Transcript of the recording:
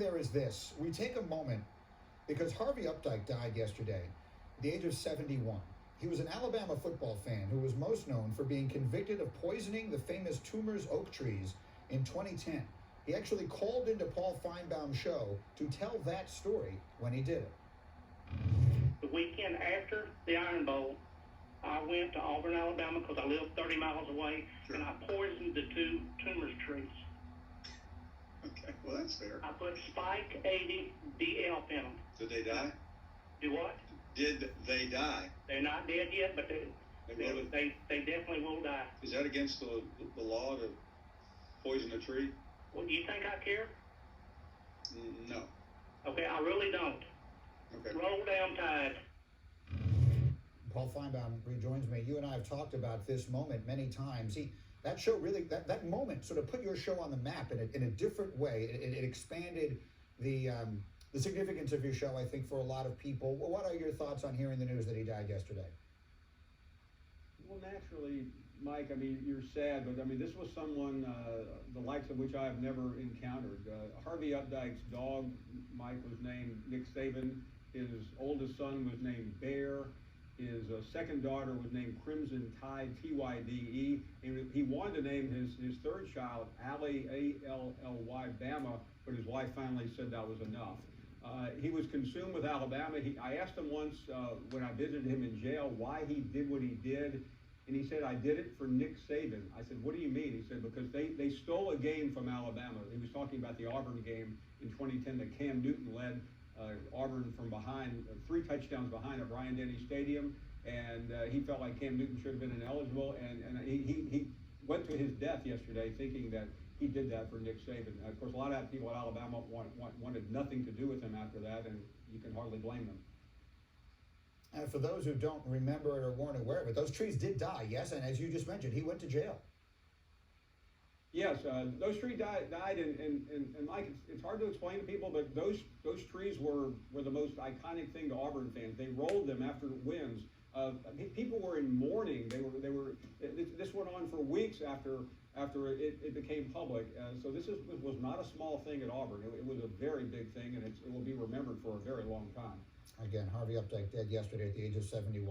there is this. We take a moment because Harvey Updike died yesterday at the age of 71. He was an Alabama football fan who was most known for being convicted of poisoning the famous Toomer's oak trees in 2010. He actually called into Paul Feinbaum's show to tell that story when he did it. The weekend after the Iron Bowl, I went to Auburn, Alabama, because I live 30 miles away, and I poisoned the two Toomer's trees. Okay, well, that's fair. I put Spike 80 DL in them. Did they die? Do what? Did they die? They're not dead yet, but they definitely will die. Is that against the law to poison a tree? Well, do you think I care? No. Okay, I really don't. Okay. Roll down Tide. Paul Feinbaum rejoins me. You and I have talked about this moment many times. That show really, that moment sort of put your show on the map in a different way. It expanded the significance of your show, I think, for a lot of people. What are your thoughts on hearing the news that he died yesterday? Well, naturally, Mike, I mean, you're sad, but I mean, this was someone, the likes of which I have never encountered. Harvey Updike's dog, Mike, was named Nick Saban. His oldest son was named Bear. His second daughter was named Crimson Tide, T-Y-D-E, and he wanted to name his third child Allie, A-L-L-Y, Bama, but his wife finally said that was enough. He was consumed with Alabama. I asked him once when I visited him in jail why he did what he did, and he said, "I did it for Nick Saban." I said, "What do you mean?" He said, "Because they stole a game from Alabama." He was talking about the Auburn game in 2010 that Cam Newton led Auburn from behind, 3 touchdowns behind at Bryant-Denny Stadium, and he felt like Cam Newton should have been ineligible, and he went to his death yesterday thinking that he did that for Nick Saban. Of course, a lot of people at Alabama wanted nothing to do with him after that, and you can hardly blame them. And for those who don't remember it or weren't aware of it, those trees did die, yes, and as you just mentioned, he went to jail. Yes, those trees died, and Mike, it's hard to explain to people, but those trees were the most iconic thing to Auburn fans. They rolled them after wins. People were in mourning. This went on for weeks after it became public. So this was not a small thing at Auburn. It was a very big thing, and it will be remembered for a very long time. Again, Harvey Updike dead yesterday at the age of 71.